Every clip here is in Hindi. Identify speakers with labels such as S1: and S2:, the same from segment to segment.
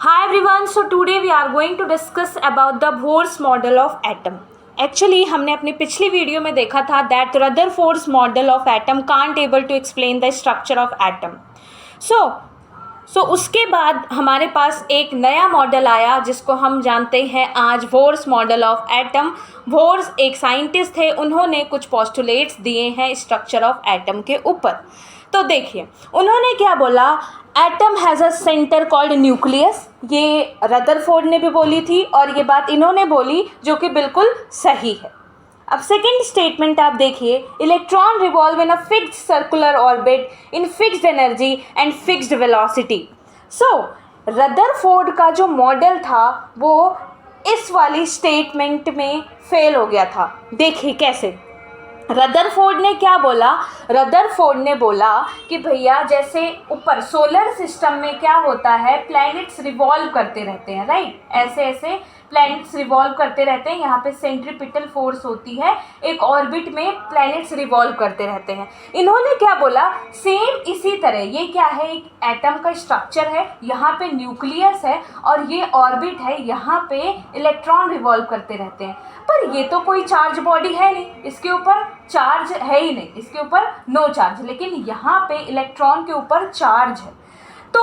S1: Hi everyone, so today we are going to discuss about the Bohr's model of atom. Actually हमने अपनी पिछली वीडियो में देखा था that Rutherford's model of atom can't able to explain the structure of atom. So उसके बाद हमारे पास एक नया मॉडल आया जिसको हम जानते हैं आज Bohr's model of atom. Bohr's एक साइंटिस्ट थे, उन्होंने कुछ पोस्टुलेट्स दिए हैं स्ट्रक्चर ऑफ एटम के ऊपर. तो देखिए उन्होंने क्या बोला, atom has a centre called nucleus. ये रदरफोर्ड ने भी बोली थी और ये बात इन्होंने बोली जो कि बिल्कुल सही है. अब सेकेंड स्टेटमेंट आप देखिए, electron revolve in a fixed circular orbit in fixed energy and fixed velocity. So Rutherford का जो मॉडल था वो इस वाली स्टेटमेंट में फेल हो गया था. देखिए कैसे. रदरफोर्ड ने क्या बोला, रदरफोर्ड ने बोला कि भैया जैसे ऊपर सोलर सिस्टम में क्या होता है, प्लैनेट्स रिवॉल्व करते रहते हैं, राइट. ऐसे ऐसे प्लैनेट्स रिवॉल्व करते रहते हैं. यहाँ पे सेंट्रीपिटल फोर्स होती है, एक ऑर्बिट में प्लैनेट्स रिवॉल्व करते रहते हैं. इन्होंने क्या बोला, सेम इसी तरह ये क्या है, एक एटम का स्ट्रक्चर है, यहाँ पे न्यूक्लियस है और ये ऑर्बिट है, यहाँ पे इलेक्ट्रॉन रिवॉल्व करते रहते हैं. पर ये तो कोई चार्ज बॉडी है नहीं, इसके ऊपर चार्ज है ही नहीं, इसके ऊपर नो चार्ज, लेकिन यहाँ पे इलेक्ट्रॉन के ऊपर चार्ज है. तो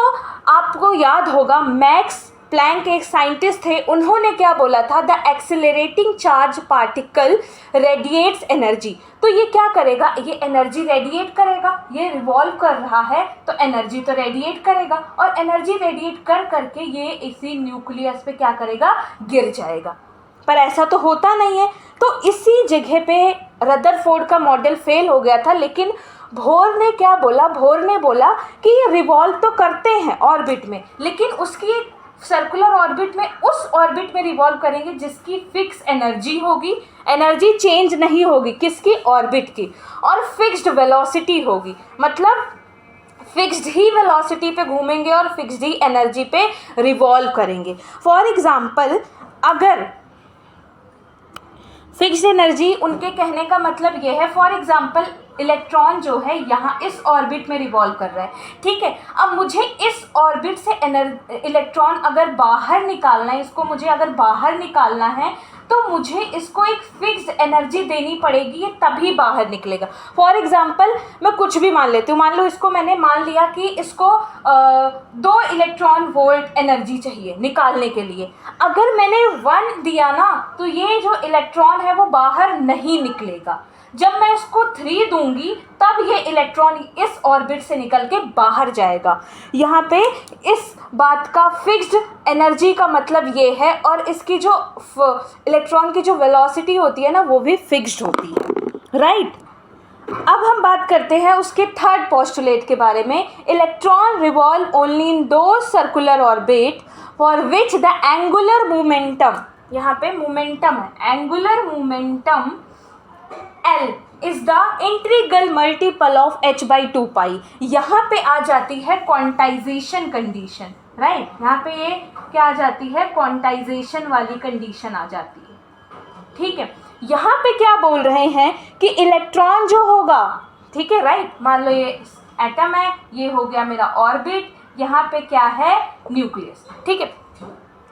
S1: आपको याद होगा मैक्स प्लैंक एक साइंटिस्ट थे, उन्होंने क्या बोला था, the accelerating charge particle radiates energy. तो ये क्या करेगा, ये एनर्जी रेडिएट करेगा, ये रिवॉल्व कर रहा है तो एनर्जी तो रेडिएट करेगा और एनर्जी रेडिएट कर करके ये इसी न्यूक्लियस पे क्या करेगा, गिर जाएगा. पर ऐसा तो होता नहीं है. तो इसी जगह पे रदरफोर्ड का मॉडल फेल हो गया था. लेकिन बोhr ने क्या बोला, बोhr ने बोला कि ये रिवॉल्व तो करते हैं ऑर्बिट में, लेकिन उसकी एक सर्कुलर ऑर्बिट में, उस ऑर्बिट में रिवॉल्व करेंगे जिसकी फिक्स एनर्जी होगी, एनर्जी चेंज नहीं होगी, किसकी, ऑर्बिट की, और फिक्स्ड वेलोसिटी होगी. मतलब फिक्स्ड ही वेलोसिटी पे घूमेंगे और फिक्स्ड ही एनर्जी पे रिवॉल्व करेंगे. फॉर एग्जांपल अगर फिक्स्ड एनर्जी, उनके कहने का मतलब यह है, फॉर एग्जांपल इलेक्ट्रॉन जो है यहाँ इस ऑर्बिट में रिवॉल्व कर रहा है, ठीक है. अब मुझे इस ऑर्बिट से इलेक्ट्रॉन अगर बाहर निकालना है, इसको मुझे अगर बाहर निकालना है तो मुझे इसको एक फिक्स्ड एनर्जी देनी पड़ेगी, ये तभी बाहर निकलेगा. फॉर एग्जांपल मैं कुछ भी मान लेती हूँ, मान लो इसको मैंने मान लिया कि इसको 2 इलेक्ट्रॉन वोल्ट एनर्जी चाहिए निकालने के लिए. अगर मैंने 1 दिया ना तो ये जो इलेक्ट्रॉन है वो बाहर नहीं निकलेगा. जब मैं इसको 3 दूंगी तब ये इलेक्ट्रॉन इस ऑर्बिट से निकल के बाहर जाएगा. यहाँ पे इस बात का फिक्स्ड एनर्जी का मतलब ये है, और इसकी जो इलेक्ट्रॉन की जो वेलोसिटी होती है ना वो भी फिक्स्ड होती है, राइट. अब हम बात करते हैं उसके थर्ड पोस्टुलेट के बारे में. इलेक्ट्रॉन रिवॉल्व ओनली इन दो circular orbit for which the angular momentum, यहाँ पे मोमेंटम है, angular momentum L is the integral multiple of h/2 पाई. यहाँ पे आ जाती है क्वांटाइजेशन कंडीशन, राइट. यहाँ पे ये क्या आ जाती है, क्वांटाइजेशन वाली कंडीशन आ जाती है, ठीक है. यहाँ पे क्या बोल रहे हैं कि इलेक्ट्रॉन जो होगा, ठीक है, राइट. मान लो ये एटम है, ये हो गया मेरा ऑर्बिट, यहाँ पे क्या है, न्यूक्लियस, ठीक है.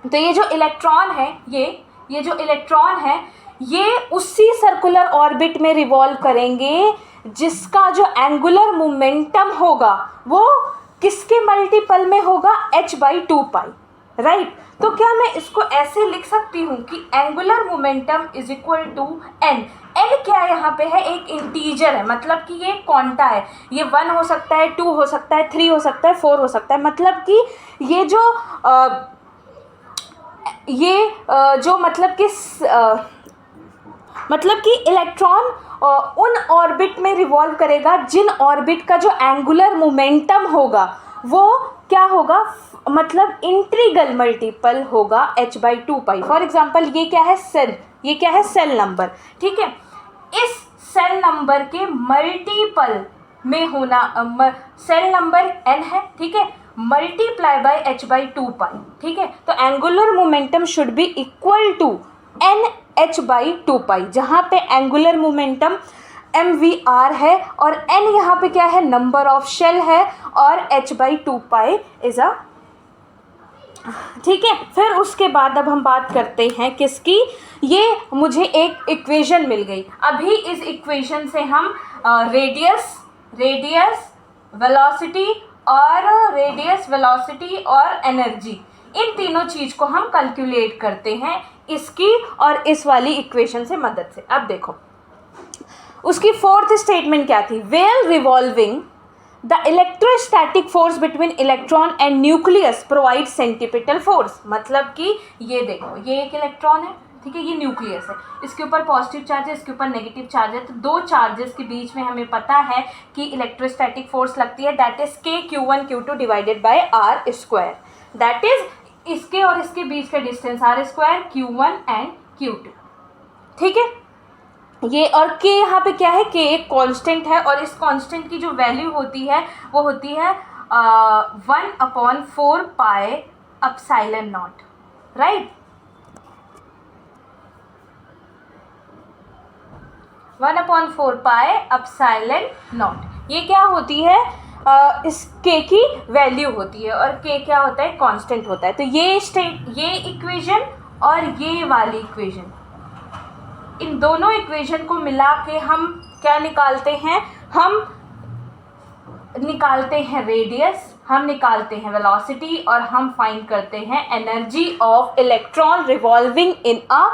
S1: तो ये जो इलेक्ट्रॉन है, ये जो इलेक्ट्रॉन है ये उसी सर्कुलर ऑर्बिट में रिवॉल्व करेंगे जिसका जो एंगुलर मोमेंटम होगा वो किसके मल्टीपल में होगा, h/2 पाई, राइट. तो क्या मैं इसको ऐसे लिख सकती हूँ कि angular momentum is equal to n. n क्या यहाँ पे है, एक इंटीजर है, मतलब कि ये क्वांटा है. ये 1 हो सकता है, 2 हो सकता है, 3 हो सकता है, 4 हो सकता है. मतलब कि ये जो मतलब कि इलेक्ट्रॉन उन ऑर्बिट में रिवॉल्व करेगा जिन ऑर्बिट का जो एंगुलर मोमेंटम होगा वो क्या होगा, मतलब इंटीग्रल मल्टीपल होगा h/2 पाई. फॉर एग्जांपल ये क्या है, सेल, ये क्या है, सेल नंबर, ठीक है. इस सेल नंबर के मल्टीपल में होना, सेल नंबर n है, ठीक है, मल्टीप्लाई बाय h/2 पाई, ठीक है. तो angular momentum should be equal to n h/2 pi, जहाँ पे एंगुलर मोमेंटम mvr है और n यहाँ पे क्या है, नंबर ऑफ शेल है, और h/2 पाई इज अ ठीक है। फिर उसके बाद अब हम बात करते हैं किसकी, ये मुझे एक इक्वेशन मिल गई। अभी इस इक्वेशन से हम रेडियस वेलोसिटी और एनर्जी, इन तीनों चीज़ को हम कैलकुलेट करते हैं इसकी और इस वाली इक्वेशन से मदद से। अब देखो उसकी फोर्थ स्टेटमेंट क्या थी, well revolving the electrostatic force between electron and nucleus provide centripetal force. मतलब कि ये देखो, ये एक इलेक्ट्रॉन है, ठीक है, ये न्यूक्लियस है, इसके ऊपर पॉजिटिव चार्ज है, इसके ऊपर नेगेटिव चार्ज है, तो दो चार्जेस के बीच में हमें पता है कि इलेक्ट्रोस्टैटिक फोर्स लगती है, that is K Q1 Q2 divided by R square, that is इसके और इसके बीच का distance R square Q1 and Q2, ठीक है। ये और K यहाँ पे क्या है, K एक कांस्टेंट है और इस कांस्टेंट की जो वैल्यू होती है वो होती है 1/4 pi epsilon not, right, 1/4 pi epsilon not. ये क्या होती है, इस K की वैल्यू होती है और K क्या होता है, कांस्टेंट होता है। तो ये इक्वेशन और ये वाली इक्वेशन, इन दोनों इक्वेशन को मिला के हम क्या निकालते हैं, हम निकालते हैं रेडियस, हम निकालते हैं वेलोसिटी और हम फाइंड करते हैं energy of electron revolving in a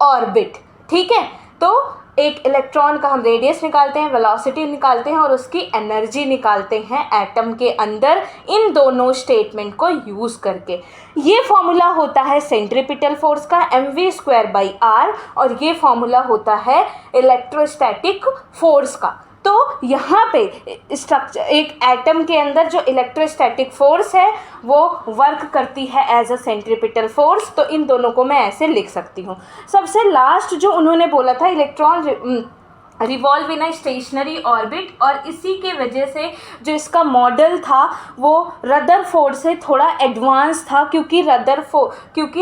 S1: orbit, ठीक है। तो एक इलेक्ट्रॉन का हम रेडियस निकालते हैं, वेलोसिटी निकालते हैं और उसकी एनर्जी निकालते हैं एटम के अंदर, इन दोनों स्टेटमेंट को यूज करके। ये फॉर्मूला होता है सेंट्रीपिटल फोर्स का mv²/r और ये फॉर्मूला होता है इलेक्ट्रोस्टैटिक फोर्स का। तो यहाँ पे स्ट्रक्चर, एक एटम के अंदर जो इलेक्ट्रोस्टैटिक फोर्स है वो वर्क करती है एज अ सेंट्रीपिटल फोर्स, तो इन दोनों को मैं ऐसे लिख सकती हूँ। सबसे लास्ट जो उन्होंने बोला था, इलेक्ट्रॉन रिवॉल्व इन अ स्टेशनरी ऑर्बिट, और इसी के वजह से जो इसका मॉडल था वो रदरफोर्ड से थोड़ा एडवांस था, क्योंकि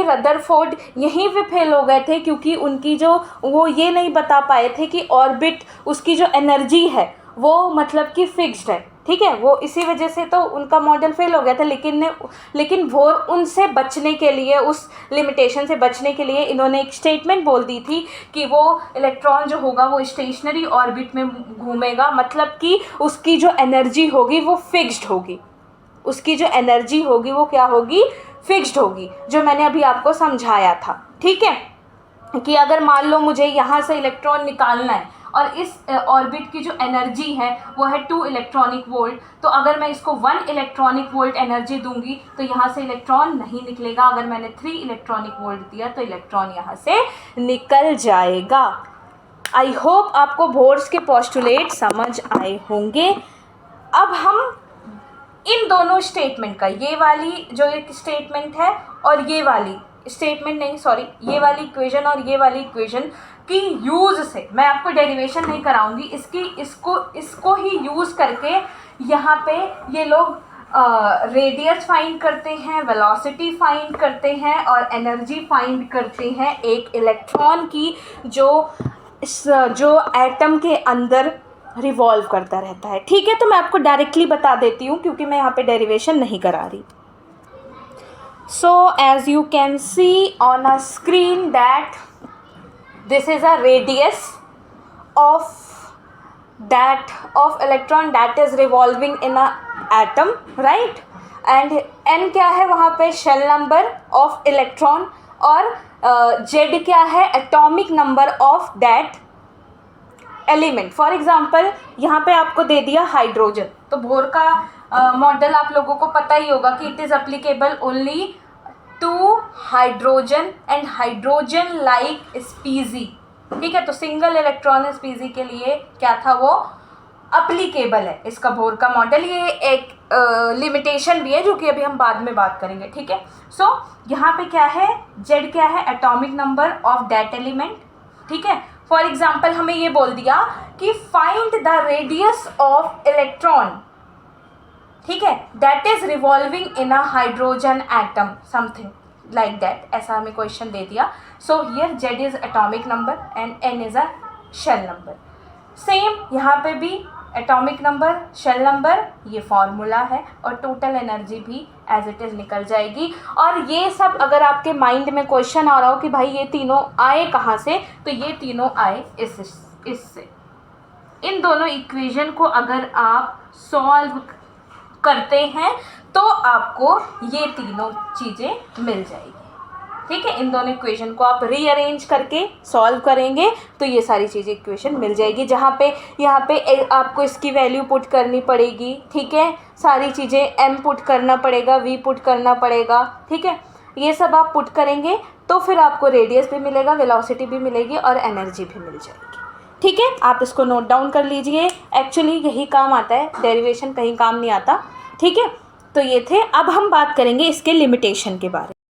S1: रदरफोर्ड यहीं पे फेल हो गए थे, क्योंकि उनकी जो वो ये नहीं बता पाए थे कि ऑर्बिट उसकी जो एनर्जी है वो मतलब कि फिक्स्ड है, ठीक है, वो इसी वजह से तो उनका मॉडल फेल हो गया था। लेकिन वो उनसे बचने के लिए, उस लिमिटेशन से बचने के लिए इन्होंने एक स्टेटमेंट बोल दी थी कि वो इलेक्ट्रॉन जो होगा वो स्टेशनरी ऑर्बिट में घूमेगा, मतलब कि उसकी जो एनर्जी होगी वो फिक्स्ड होगी, उसकी जो एनर्जी होगी वो क्या होगी, फिक्स्ड होगी, जो मैंने अभी आपको समझाया था, ठीक है। कि अगर मान लो मुझे यहाँ से इलेक्ट्रॉन निकालना है और इस ऑर्बिट की जो एनर्जी है वो है 2 इलेक्ट्रॉनिक वोल्ट, तो अगर मैं इसको 1 इलेक्ट्रॉनिक वोल्ट एनर्जी दूंगी तो यहाँ से इलेक्ट्रॉन नहीं निकलेगा। अगर मैंने 3 इलेक्ट्रॉनिक वोल्ट दिया तो इलेक्ट्रॉन यहाँ से निकल जाएगा। आई होप आपको बोर्ड्स के पोस्टुलेट समझ आए होंगे। अब हम इन दोनों स्टेटमेंट का, ये वाली जो एक स्टेटमेंट है और ये वाली स्टेटमेंट नहीं, सॉरी, ये वाली इक्वेशन और ये वाली इक्वेशन की यूज़ से, मैं आपको डेरिवेशन नहीं कराऊंगी, इसको ही यूज़ करके यहाँ पे ये लोग रेडियस फाइंड करते हैं, वेलोसिटी फाइंड करते हैं और एनर्जी फाइंड करते हैं एक इलेक्ट्रॉन की, जो एटम के अंदर रिवॉल्व करता रहता है, ठीक है। तो मैं आपको डायरेक्टली बता देती हूँ क्योंकि मैं यहाँ पे डेरिवेशन नहीं करा रही। So as you can see on a screen that this is a radius of electron that is revolving in a atom, right? And n क्या है वहाँ पे, शेल नंबर ऑफ इलेक्ट्रॉन, और z क्या है, atomic number of that element. For example यहाँ पे आपको दे दिया हाइड्रोजन, तो बोर का मॉडल आप लोगों को पता ही होगा कि it is applicable only to hydrogen and hydrogen like species, ठीक है। तो सिंगल इलेक्ट्रॉन स्पीसी के लिए क्या था, वो अप्लीकेबल है इसका बोर का मॉडल। ये एक लिमिटेशन भी है जो कि अभी हम बाद में बात करेंगे, ठीक है। सो यहाँ पे क्या है, जेड क्या है, atomic number of that element, ठीक है। फॉर एग्जाम्पल हमें ये बोल दिया कि find the radius of electron, ठीक है, that is revolving in a hydrogen atom, something like that, ऐसा हमें क्वेश्चन दे दिया। So here Z is atomic number and N is a shell number. Same यहाँ पे भी एटॉमिक नंबर, शेल नंबर, ये फॉर्मूला है, और टोटल एनर्जी भी एज इट इज़ निकल जाएगी। और ये सब अगर आपके माइंड में क्वेश्चन आ रहा हो कि भाई ये तीनों आए कहाँ से, तो ये तीनों आए इससे। इन दोनों इक्वेशन को अगर आप सॉल्व करते हैं तो आपको ये तीनों चीज़ें मिल जाएगी। ठीक है, इन दोनों इक्वेशन को आप रीअरेंज करके सॉल्व करेंगे तो ये सारी चीज़ें इक्वेशन मिल जाएगी, जहाँ पे यहाँ पे आपको इसकी वैल्यू पुट करनी पड़ेगी। ठीक है, सारी चीज़ें m पुट करना पड़ेगा, v पुट करना पड़ेगा। ठीक है, ये सब आप पुट करेंगे तो फिर आपको रेडियस भी मिलेगा, वेलोसिटी भी मिलेगी और एनर्जी भी मिल जाएगी। ठीक है, आप इसको नोट डाउन कर लीजिए। एक्चुअली यही काम आता है, डेरिवेशन कहीं काम नहीं आता। ठीक है, तो ये थे। अब हम बात करेंगे इसके लिमिटेशन के बारे में।